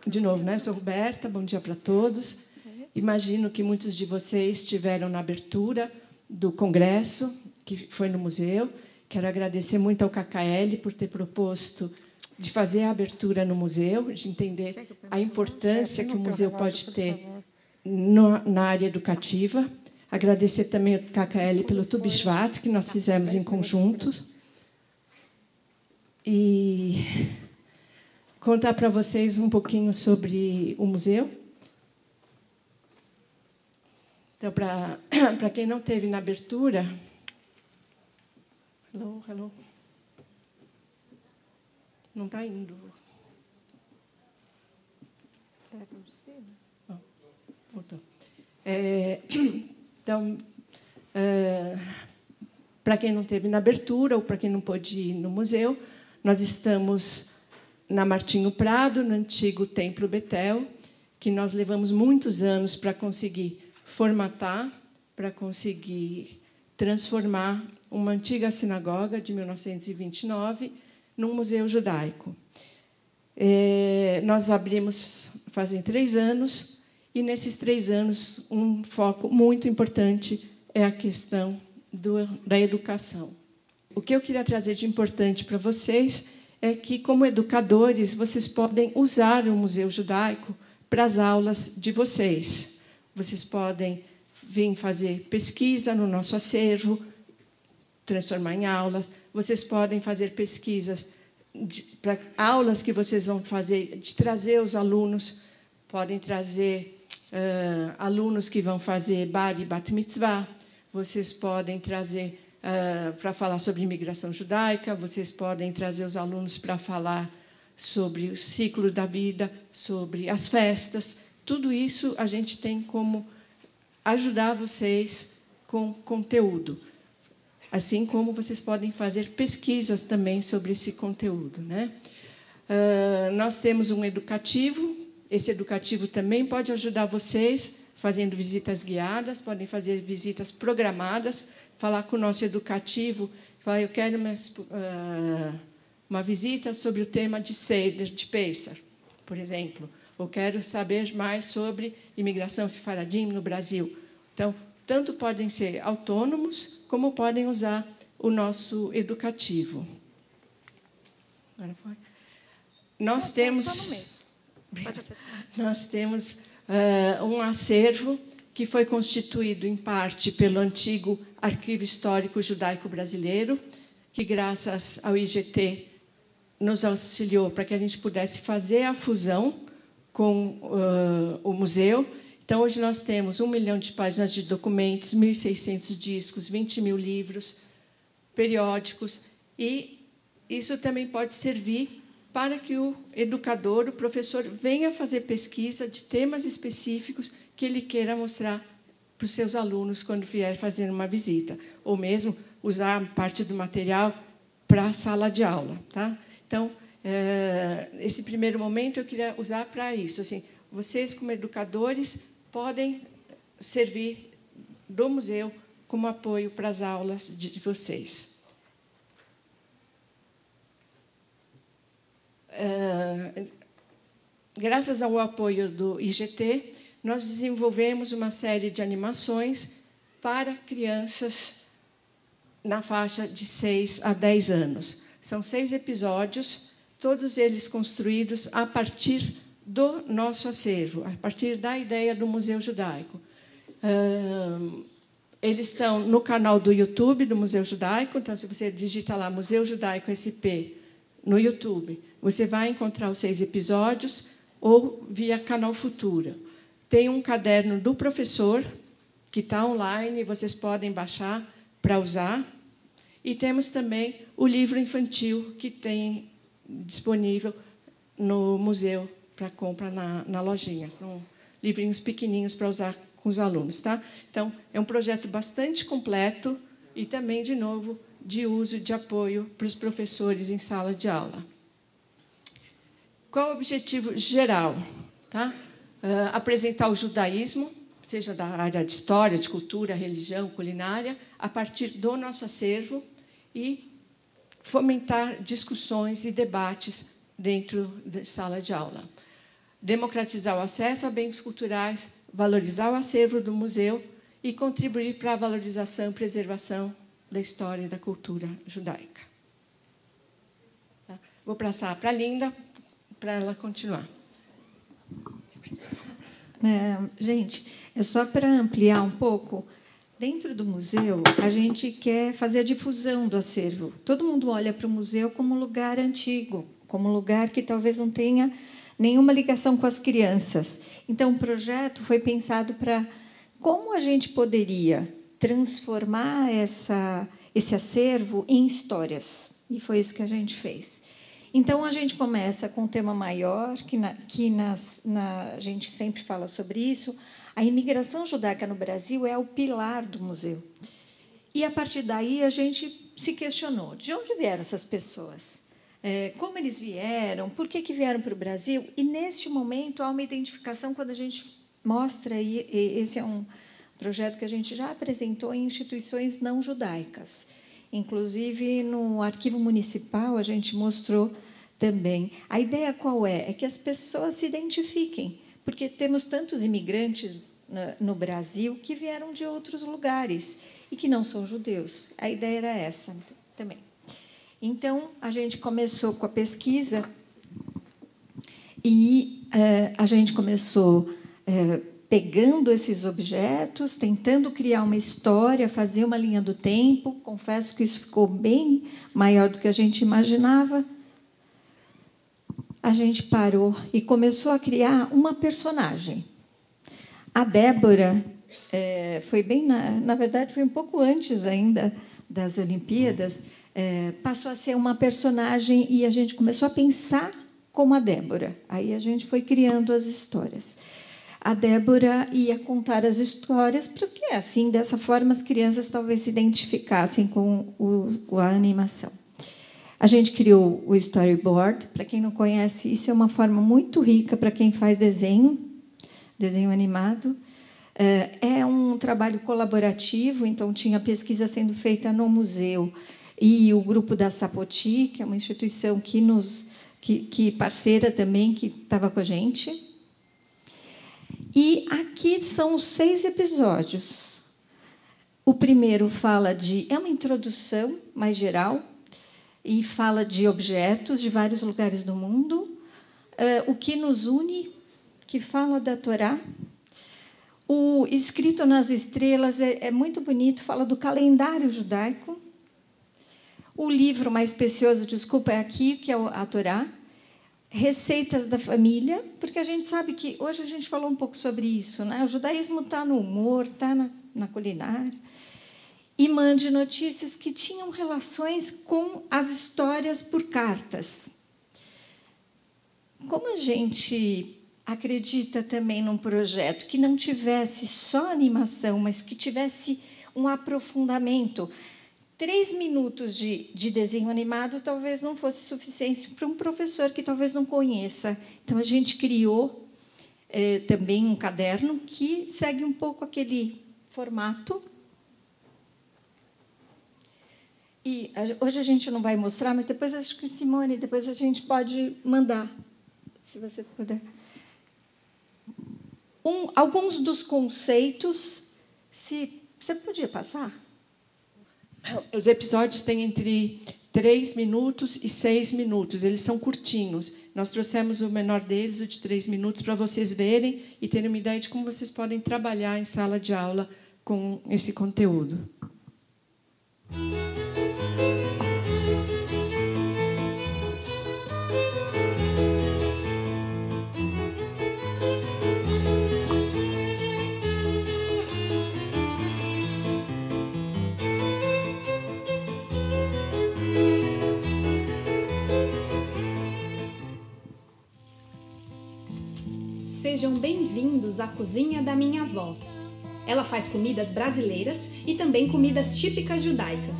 de novo, né? Eu sou Roberta, bom dia para todos. Imagino que muitos de vocês estiveram na abertura do congresso, que foi no museu. Quero agradecer muito ao KKL por ter proposto de fazer a abertura no museu, de entender a importância que o museu pode ter na área educativa. Agradecer também ao KKL pelo Tubishvat, que nós fizemos em conjunto. E contar para vocês um pouquinho sobre o museu. Então, para quem não esteve na abertura... Hello. Não está indo. Será que não precisa? Não, voltou. Então, para quem não esteve na abertura ou para quem não pôde ir no museu, nós estamos na Martinho Prado, no antigo Templo Betel, que nós levamos muitos anos para conseguir formatar, para conseguir transformar uma antiga sinagoga de 1929 num museu judaico. Nós abrimos fazem 3 anos, e, nesses 3 anos, um foco muito importante é a questão da educação. O que eu queria trazer de importante para vocês é que, como educadores, vocês podem usar o Museu Judaico para as aulas de vocês. Vocês podem vir fazer pesquisa no nosso acervo, transformar em aulas. Vocês podem fazer pesquisas para aulas que vocês vão fazer, de trazer os alunos, podem trazer alunos que vão fazer Bar e Bat Mitzvah, vocês podem trazer para falar sobre imigração judaica, vocês podem trazer os alunos para falar sobre o ciclo da vida, sobre as festas. Tudo isso a gente tem como ajudar vocês com conteúdo, assim como vocês podem fazer pesquisas também sobre esse conteúdo, né? Nós temos um educativo. Esse educativo também pode ajudar vocês fazendo visitas guiadas, podem fazer visitas programadas, falar com o nosso educativo, falar, eu quero uma visita sobre o tema de Seder, de Pesach, por exemplo, ou quero saber mais sobre imigração sefaradim no Brasil. Então, tanto podem ser autônomos, como podem usar o nosso educativo. Agora foi. Nós temos um acervo que foi constituído, em parte, pelo antigo Arquivo Histórico Judaico Brasileiro, que, graças ao IGT, nos auxiliou para que a gente pudesse fazer a fusão com o museu. Então, hoje nós temos 1 milhão de páginas de documentos, 1.600 discos, 20 mil livros, periódicos, e isso também pode servir para que o educador, o professor, venha fazer pesquisa de temas específicos que ele queira mostrar para os seus alunos quando vier fazer uma visita, ou mesmo usar parte do material para a sala de aula. Tá? Então, esse primeiro momento eu queria usar para isso. Assim, vocês, como educadores, podem servir do museu como apoio para as aulas de vocês. Graças ao apoio do IGT, nós desenvolvemos uma série de animações para crianças na faixa de 6 a 10 anos. São 6 episódios, todos eles construídos a partir do nosso acervo, a partir da ideia do Museu Judaico. Eles estão no canal do YouTube do Museu Judaico, então, se você digita lá Museu Judaico SP no YouTube, você vai encontrar os 6 episódios, ou via Canal Futura. Tem um caderno do professor, que está online, vocês podem baixar para usar. E temos também o livro infantil, que tem disponível no museu para compra na lojinha. São livrinhos pequeninhos para usar com os alunos. Tá? Então, é um projeto bastante completo e também, de novo, de uso, de apoio para os professores em sala de aula. Qual o objetivo geral? Tá? Apresentar o judaísmo, seja da área de história, de cultura, religião, culinária, a partir do nosso acervo, e fomentar discussões e debates dentro da sala de aula. democratizar o acesso a bens culturais, valorizar o acervo do museu e contribuir para a valorização e preservação da história e da cultura judaica. Vou passar para a Linda, para ela continuar. Gente, é só para ampliar um pouco. Dentro do museu, a gente quer fazer a difusão do acervo. Todo mundo olha para o museu como um lugar antigo, como um lugar que talvez não tenha nenhuma ligação com as crianças. Então, o projeto foi pensado para como a gente poderia transformar esse acervo em histórias. E foi isso que a gente fez. Então, a gente começa com um tema maior, a gente sempre fala sobre isso. A imigração judaica no Brasil é o pilar do museu. E, a partir daí, a gente se questionou, de onde vieram essas pessoas? Como eles vieram? Por que vieram para o Brasil? E, neste momento, há uma identificação, quando a gente mostra, e esse é um projeto que a gente já apresentou em instituições não judaicas. Inclusive, no Arquivo Municipal, a gente mostrou também. A ideia qual é? É que as pessoas se identifiquem, porque temos tantos imigrantes no Brasil que vieram de outros lugares e que não são judeus. A ideia era essa também. Então, a gente começou com a pesquisa e a gente começou pegando esses objetos, tentando criar uma história, fazer uma linha do tempo. Confesso que isso ficou bem maior do que a gente imaginava. A gente parou e começou a criar uma personagem. A Débora foi bem, na verdade, foi um pouco antes ainda das Olimpíadas, passou a ser uma personagem e a gente começou a pensar como a Débora. Aí a gente foi criando as histórias. A Débora ia contar as histórias, porque, assim, dessa forma, as crianças talvez se identificassem com a animação. A gente criou o storyboard. Para quem não conhece, isso é uma forma muito rica para quem faz desenho animado. É um trabalho colaborativo, então tinha pesquisa sendo feita no museu e o grupo da Sapoti, que é uma instituição que parceira também, que estava com a gente. E aqui são os 6 episódios. O primeiro é uma introdução mais geral e fala de objetos de vários lugares do mundo. O que nos une, que fala da Torá. O Escrito nas Estrelas é muito bonito, fala do calendário judaico. O livro mais precioso, desculpa, é aqui, que é a Torá. Receitas da família, porque a gente sabe que hoje a gente falou um pouco sobre isso, né? O judaísmo está no humor, está na culinária. Imã de notícias que tinham relações com as histórias por cartas. Como a gente acredita também num projeto que não tivesse só animação, mas que tivesse um aprofundamento, 3 minutos de desenho animado talvez não fosse suficiente para um professor que talvez não conheça. Então, a gente criou também um caderno que segue um pouco aquele formato. E hoje a gente não vai mostrar, mas depois acho que, Simone, depois a gente pode mandar, se você puder. Alguns dos conceitos, se você podia passar? Os episódios têm entre 3 minutos e 6 minutos. Eles são curtinhos. Nós trouxemos o menor deles, o de 3 minutos, para vocês verem e terem uma ideia de como vocês podem trabalhar em sala de aula com esse conteúdo. Sejam bem-vindos à cozinha da minha avó. Ela faz comidas brasileiras e também comidas típicas judaicas.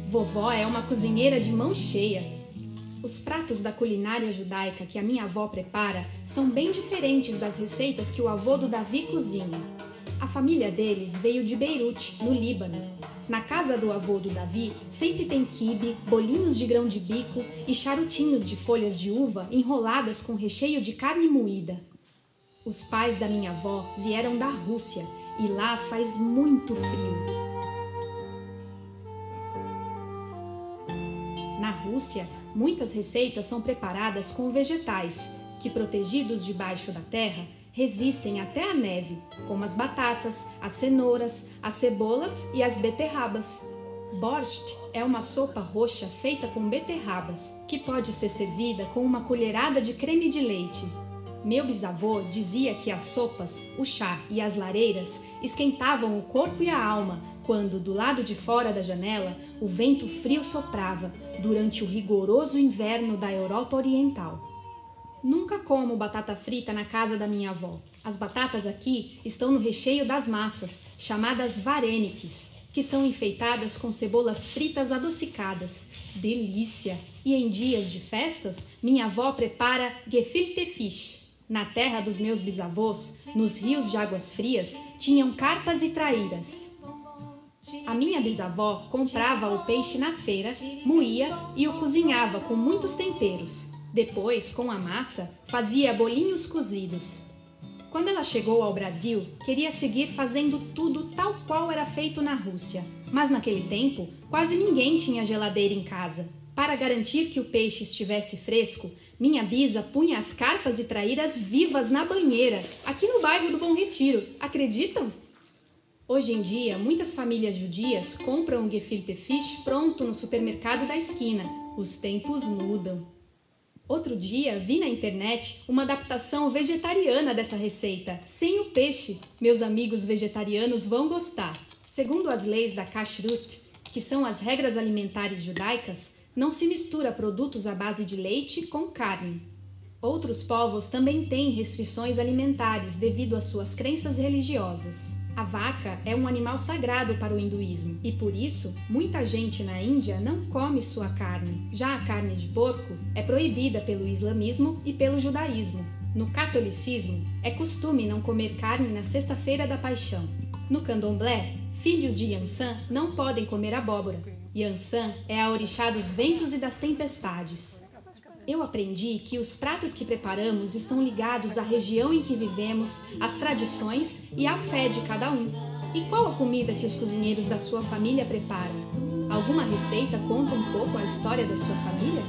Vovó é uma cozinheira de mão cheia. Os pratos da culinária judaica que a minha avó prepara são bem diferentes das receitas que o avô do Davi cozinha. A família deles veio de Beirute, no Líbano. Na casa do avô do Davi, sempre tem quibe, bolinhos de grão de bico e charutinhos de folhas de uva enroladas com recheio de carne moída. Os pais da minha avó vieram da Rússia e lá faz muito frio. Na Rússia, muitas receitas são preparadas com vegetais, que, protegidos debaixo da terra, resistem até à neve, como as batatas, as cenouras, as cebolas e as beterrabas. Borscht é uma sopa roxa feita com beterrabas, que pode ser servida com uma colherada de creme de leite. Meu bisavô dizia que as sopas, o chá e as lareiras esquentavam o corpo e a alma quando, do lado de fora da janela, o vento frio soprava durante o rigoroso inverno da Europa Oriental. Nunca como batata frita na casa da minha avó. As batatas aqui estão no recheio das massas, chamadas vareniques, que são enfeitadas com cebolas fritas adocicadas. Delícia! E em dias de festas, minha avó prepara gefilte fish. Na terra dos meus bisavós, nos rios de águas frias, tinham carpas e traíras. A minha bisavó comprava o peixe na feira, moía e o cozinhava com muitos temperos. Depois, com a massa, fazia bolinhos cozidos. Quando ela chegou ao Brasil, queria seguir fazendo tudo tal qual era feito na Rússia. Mas naquele tempo, quase ninguém tinha geladeira em casa. Para garantir que o peixe estivesse fresco, minha bisa punha as carpas e traíras vivas na banheira, aqui no bairro do Bom Retiro. Acreditam? Hoje em dia, muitas famílias judias compram o gefilte fish pronto no supermercado da esquina. Os tempos mudam. Outro dia, vi na internet uma adaptação vegetariana dessa receita, sem o peixe. Meus amigos vegetarianos vão gostar. Segundo as leis da Kashrut, que são as regras alimentares judaicas, não se mistura produtos à base de leite com carne. Outros povos também têm restrições alimentares devido às suas crenças religiosas. A vaca é um animal sagrado para o hinduísmo e, por isso, muita gente na Índia não come sua carne. Já a carne de porco é proibida pelo islamismo e pelo judaísmo. No catolicismo, é costume não comer carne na Sexta-feira da Paixão. No candomblé, filhos de Yansan não podem comer abóbora. Yansan é a orixá dos ventos e das tempestades. Eu aprendi que os pratos que preparamos estão ligados à região em que vivemos, às tradições e à fé de cada um. E qual a comida que os cozinheiros da sua família preparam? Alguma receita conta um pouco a história da sua família?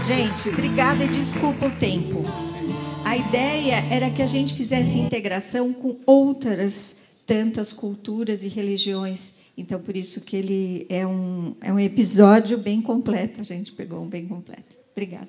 Gente, obrigada e desculpa o tempo. A ideia era que a gente fizesse integração com outras tantas culturas e religiões. Então, por isso que ele é um episódio bem completo. A gente pegou um bem completo. Obrigada.